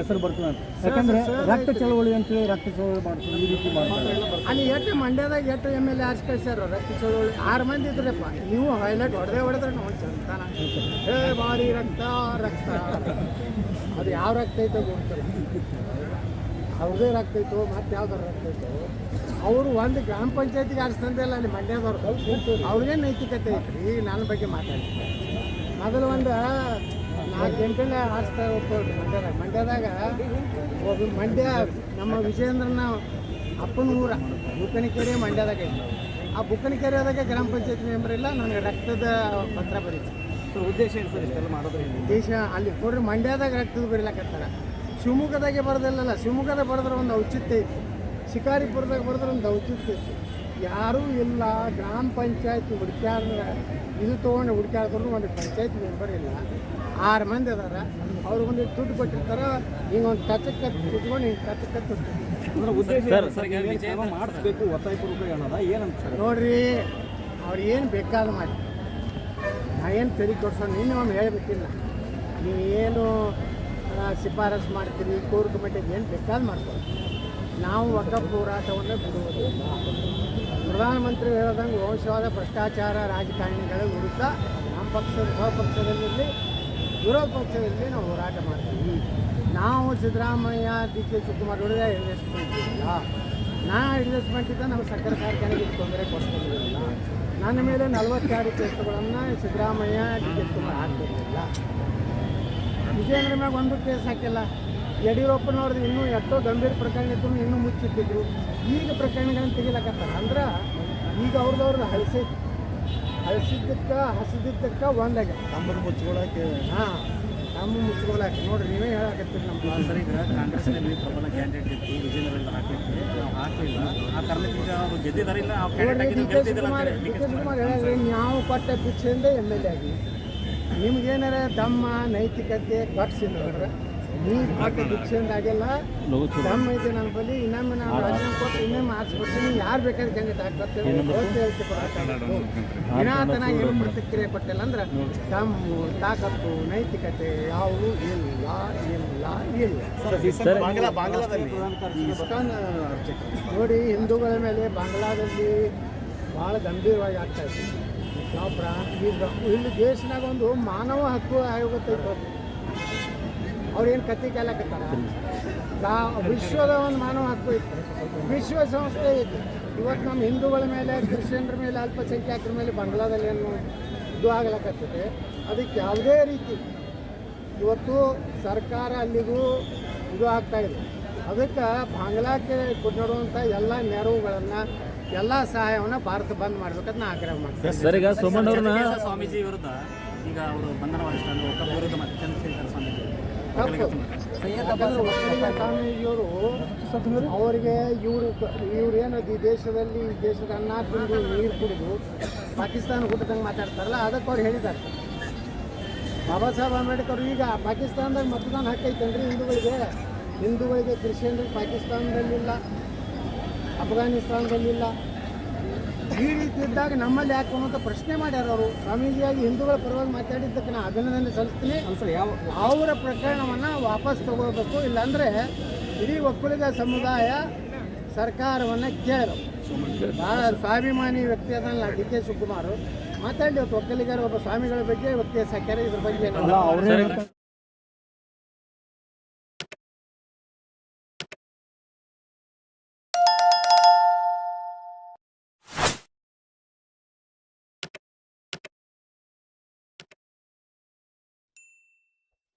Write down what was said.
ಹೆಸರು ಬರ್ತದೆ ಅಂತ. ಯಾಕಂದ್ರೆ ರಕ್ತ ಚಳವಳಿ ಅಂತೇಳಿ ರಕ್ತ ಚಳವಳಿ ಮಾಡ್ತಾರೆ, ಈ ರೀತಿ ಮಾಡ್ತಾರೆ. ಅಲ್ಲಿ ಎಷ್ಟು ಮಂಡ್ಯದಾಗ ಎಷ್ಟು MLA ಆರ್ಸ್ ಕಳ್ಸ್ಯಾರ ರಕ್ತ ಚಳವಳಿ 6 ಮಂದಿ ಇದ್ರಪ್ಪ. ನೀವು ಹೈಲೈಟ್ ಹೊಡೆದ್ರೆ ನಾವು ಚಂತಾನ ಭಾರಿ ರಕ್ತ ರಕ್ತ ಅದು ಯಾವ ರಕ್ತ ಐತೋ ಗೊತ್ತಿಲ್ಲ, ಅವ್ರದೇ ರಕ್ತ ಐತೋ ಮತ್ತೆ ಯಾವ್ದಾರು ರಕ್ತ ಐತೋ. ಅವರು ಒಂದು ಗ್ರಾಮ ಪಂಚಾಯತಿಗೆ ಆರಿಸ್ತಂದಿಲ್ಲ ಅಲ್ಲಿ ಮಂಡ್ಯದವ್ರು, ಅವ್ರಿಗೆ ನೈತಿಕತೆ ಐತ್ರಿ. ನನ್ನ ಬಗ್ಗೆ ಮಾತಾಡಿ ಮೊದಲು ಒಂದು 4 ಗಂಟೆಲೆ ಆರಿಸ್ತಾ ಹೋಗ್ತವ್ರಿ ಮಂಡ್ಯದಾಗ ಒಬ್ಬ ಮಂಡ್ಯ ನಮ್ಮ ವಿಜಯೇಂದ್ರನ ಅಪ್ಪನ ಊರ ಬುಕ್ಕನಕೆರೆ ಮಂಡ್ಯದಾಗ ಐತಿ. ಆ ಬುಕ್ಕನಕೆರೆದಾಗ ಗ್ರಾಮ ಪಂಚಾಯತ್ ಮೆಂಬರ್ ಇಲ್ಲ, ನನಗೆ ರಕ್ತದ ಪತ್ರ ಬರೀತಿ. ಸರ್ ಉದ್ದೇಶ ಏನು ಸರ್ ಇಷ್ಟೆಲ್ಲ ಮಾಡೋದು? ದೇಶ ಅಲ್ಲಿ ನೋಡ್ರಿ ಮಂಡ್ಯದಾಗ ರಕ್ತದ ಬರೀಲಾಕತ್ತಾರ. ಶಿವಮೊಗ್ಗದಾಗೆ ಬರೋದಿಲ್ಲಲ್ಲ, ಶಿವಮೊಗ್ಗದಾಗ ಬರೆದ್ರೆ ಒಂದು ಔಚಿತ್ಯ ಐತಿ, ಶಿಕಾರಿಪುರದಾಗ ಬರೆದ್ರೆ ಒಂದು ಔಚಿತ್ಯ ಐತಿ. ಯಾರೂ ಇಲ್ಲ, ಗ್ರಾಮ ಪಂಚಾಯತ್ ಹುಡುಕ್ಯಾಡ್ರೆ ಇದು ತೊಗೊಂಡು ಹುಡುಕ್ಯಾಡಿದ್ರು ಒಂದು ಪಂಚಾಯತ್ ಮೆಂಬರ್ ಇಲ್ಲ. 6 ಮಂದಿ ಅದಾರ, ಅವ್ರಿಗೊಂದು ದುಡ್ಡು ಕೊಟ್ಟಿರ್ತಾರೆ, ಹಿಂಗೊಂದು ಕಚ್ಚಕ್ಕೆ ತುಟ್ಕೊಂಡು ಹಿಂಗೆ ಕಚ್ಚಕ್ಕೆ ಅಂದ್ರೆ ಉದ್ದೇಶ ಮಾಡಿಸ್ಬೇಕು ಒತ್ತಾಯಪೂರ್ವಕ ಅನ್ನೋದ ಏನಂತ ಸರ್? ನೋಡ್ರಿ, ಅವ್ರು ಏನು ಬೇಕಾದ ಮಾಡಿ, ನಾ ಏನು ತೆರಿಗೆ ಕೊಡ್ಸೋಣ, ನಿನ್ನೆ ಒಮ್ಮೆ ಹೇಳಬೇಕಿಲ್ಲ. ನೀವು ಏನು ಶಿಫಾರಸು ಮಾಡ್ತೀರಿ ಕೋರ್ ಕಮಿಟಿಗೆ ಏನು ಬೇಕಾದ ಮಾಡ್ಕೊಳ್ಳಿ, ನಾವು ವಕಫ್ ಹೋರಾಟವನ್ನು ಬಿಡುವುದಿಲ್ಲ. ಪ್ರಧಾನಮಂತ್ರಿ ಹೇಳ್ದಂಗೆ ವಂಶವಾದ ಭ್ರಷ್ಟಾಚಾರ ರಾಜಕಾರಣಿಗಳ ವಿರುದ್ಧ ನಮ್ಮ ಪಕ್ಷದ ಸ್ವಪಕ್ಷದಲ್ಲಿರಲಿ ವಿರೋಧ ಪಕ್ಷದಲ್ಲಿ ನಾವು ಹೋರಾಟ ಮಾಡ್ತೀವಿ. ನಾವು ಸಿದ್ದರಾಮಯ್ಯ DK ಶಿವಕುಮಾರ್ ಅವರಿಗೆ ಇನ್ವೆಸ್ಟ್ಮೆಂಟ್ ಇಲ್ಲ, ನಾ ಇನ್ವೆಸ್ಟ್ಮೆಂಟ್ ಇದ್ದ ನಮ್ಮ ಸಕ್ಕರೆ ಕಾರ್ಖಾನೆಗೆ ತೊಂದರೆ ಕೊಡ್ತಿರಲಿಲ್ಲ. ನನ್ನ ಮೇಲೆ 42 ಕೇಸುಗಳನ್ನು ಸಿದ್ದರಾಮಯ್ಯ DK ಶಿವಕುಮಾರ್ ಹಾಕ್ತಿರಲಿಲ್ಲ. ವಿಜಯೇಂದ್ರ ಮ್ಯಾಗ ಒಂದು ಕೇಸ್ ಹಾಕಿಲ್ಲ. ಯಡಿಯೂರಪ್ಪನವ್ರದ್ದು ಇನ್ನೂ ಎಷ್ಟೋ ಗಂಭೀರ ಪ್ರಕರಣ ಇತ್ತು, ಇನ್ನೂ ಮುಚ್ಚಿಟ್ಟಿದ್ರು. ಈಗ ಪ್ರಕರಣಗಳನ್ನು ತೆಗಿಲಕತ್ತಾರ ಅಂದ್ರೆ ಈಗ ಅವ್ರದ್ದು ಹಸಿದಿದ್ದಕ್ಕೆ ಒಂದಾಗ ತಮ್ಮನ್ನು ಮುಚ್ಕೊಳ್ಳೋಕೆ. ಹಾಂ, ನಮ್ಮ ಮುಚ್ಕೊಳ್ಳೋಕೆ ನೋಡ್ರಿ, ನೀವೇ ಹೇಳಕತ್ತೀರಿ. ನಮ್ಮ ಸರ್ ಈಗ ಕಾಂಗ್ರೆಸ್ನಲ್ಲಿ ಪ್ರಬಲ ಕ್ಯಾಂಡಿಡೇಟ್ ಇತ್ತು, ವಿಜಯೇಂದ್ರ ಹಾಕಿತ್ತು, ನಾವು ಹಾಕಲಿಲ್ಲ. ಆ ಕಾರಣಕ್ಕೆ ಅವರು ಗೆದ್ದಿದ್ದಾರಿಲ್ಲ. DK ಶಿವಕುಮಾರ್ ಹೇಳಿದ್ರೆ ನಾವು ಕೊಟ್ಟ ಭಿಕ್ಷೆಯಿಂದ MLA ಆಗಿ ನಿಮ್ಗೇನಾರ ದಮ್ಮ ನೈತಿಕತೆ ಕಟ್ಸಿದ್ರೆ ನೀವು ಕೊಟ್ಟ ಭಿಕ್ಷೆಯಿಂದ ಆಗಿಲ್ಲ. ದಮ್ಮ ಐತೆ ನನ್ನ ಬಳಿ, ಇನ್ನೊಮ್ಮೆ ನಾನು ರಾಜೀನಾಮೆ ಕೊಟ್ಟು ಇನ್ನೊಮ್ಮೆ ಆರಿಸ್ಬಿಡ್ತೀನಿ. ಯಾರು ಬೇಕಾದ್ರೆ ಕ್ಯಾಂಡಿಡೇಟ್ ಹಾಕ್ಬರ್ತೇವೆ ವಿನಾತನ ಏನು ಪ್ರತಿಕ್ರಿಯೆ ಕೊಟ್ಟಿಲ್ಲ ಅಂದ್ರೆ ದಮ್ಮು ತಾಕತ್ತು ನೈತಿಕತೆ ಯಾವುದೂ ಇಲ್ಲ. ಇಸ್ಕಾನ್ ನೋಡಿ, ಹಿಂದೂಗಳ ಮೇಲೆ ಬಾಂಗ್ಲಾದಲ್ಲಿ ಭಾಳ ಗಂಭೀರವಾಗಿ ಆಗ್ತಾ ಇತ್ತು. ನಾವು ಇಲ್ಲಿ ದೇಶನಾಗ ಒಂದು ಮಾನವ ಹಕ್ಕು ಆಯೋಗ ತೈತೆ, ಅವ್ರೇನು ಕತ್ತಿ ಕಾಲಕತ್ತಾರ. ವಿಶ್ವದ ಒಂದು ಮಾನವ ಹಕ್ಕು ಇತ್ತು, ವಿಶ್ವಸಂಸ್ಥೆ ಐತಿ. ಇವತ್ತು ನಮ್ಮ ಹಿಂದೂಗಳ ಮೇಲೆ, ಕ್ರಿಶ್ಚಿಯನ್ರ ಮೇಲೆ, ಅಲ್ಪಸಂಖ್ಯಾತರ ಮೇಲೆ ಬಾಂಗ್ಲಾದಲ್ಲಿ ಏನು ಇದು ಆಗ್ಲಕತ್ತದೆ. ಅದಕ್ಕೆ ಯಾವುದೇ ರೀತಿ ಇವತ್ತು ಸರ್ಕಾರ ಅಲ್ಲಿಗೂ ಇದು ಆಗ್ತಾಯಿದೆ. ಅದಕ್ಕೆ ಬಾಂಗ್ಲಾಕ್ಕೆ ಕೊಡುವಂಥ ಎಲ್ಲ ನೆರವುಗಳನ್ನು, ಎಲ್ಲ ಸಹಾಯವನ್ನು ಭಾರತ ಬಂದ್ ಮಾಡ್ಬೇಕಂತ ನಾ ಆಗ್ರಹ ಮಾಡ್ತೀನಿ. ಸರ್ ಈಗ ಸೋಮಣ್ಣವ್ರನ್ನ ಸ್ವಾಮೀಜಿ ವಿರುದ್ಧ ಈಗ ಅವರು ಬಂಧನವಾಗಿಷ್ಟ ಅಂದ್ರೆ ಒಕ್ಕಲಿಗ ವಿರುದ್ಧ ಮತ್ತೆ ಚಂದ್ರಶೇಖರ್ ಸ್ವಾಮೀಜಿ ಸ್ವಾಮೀಜಿಯವರು ಅವರಿಗೆ ಇವ್ರು ಏನು ಈ ದೇಶದ ಅನ್ನ ತಿಂದು ನೀರು ಕುಡಿದು ಪಾಕಿಸ್ತಾನ ಹುಟ್ಟದಂಗೆ ಮಾತಾಡ್ತಾರಲ್ಲ, ಅದಕ್ಕೆ ಅವ್ರು ಹೇಳಿದ್ದಾರೆ. ಬಾಬಾ ಸಾಹೇಬ್ ಅಂಬೇಡ್ಕರ್ ಈಗ ಪಾಕಿಸ್ತಾನದಾಗ ಮತದಾನ ಹಾಕೈತಂದ್ರಿ ಹಿಂದೂಗಳಿಗೆ ಕ್ರಿಶ್ಚಿಯನ್ರಿಗೆ ಪಾಕಿಸ್ತಾನದಲ್ಲಿಲ್ಲ, ಅಫ್ಘಾನಿಸ್ತಾನದಲ್ಲಿಲ್ಲ. ಈ ರೀತಿ ಇದ್ದಾಗ ನಮ್ಮಲ್ಲಿ ಯಾಕೆ ಅನ್ನೋಂಥ ಪ್ರಶ್ನೆ ಮಾಡ್ಯಾರ ಅವರು. ಸ್ವಾಮೀಜಿಯಾಗಿ ಹಿಂದೂಗಳ ಪರವಾಗಿ ಮಾತಾಡಿದ್ದಕ್ಕೆ ನಾನು ಅಭಿನಂದನೆ ಸಲ್ಲಿಸ್ತೀನಿ. ಅವರ ಪ್ರಕರಣವನ್ನು ವಾಪಸ್ ತಗೋಬೇಕು, ಇಲ್ಲಾಂದರೆ ಇಡೀ ಒಕ್ಕಲಿಗ ಸಮುದಾಯ ಸರ್ಕಾರವನ್ನು ಕೇಳಬೇಕು. ಭಾಳ ಸ್ವಾಭಿಮಾನಿ ವ್ಯಕ್ತಿ ಅದಲ್ಲ DK ಶಿವಕುಮಾರ್ ಮಾತಾಡಲಿ. ಒಬ್ಬ ಒಕ್ಕಲಿಗರ ಒಬ್ಬ ಸ್ವಾಮಿಗಳ ಬಗ್ಗೆ ಕೇಸ್ ಹಾಕ್ಯಾರ, ಇದ್ರ ಬಗ್ಗೆ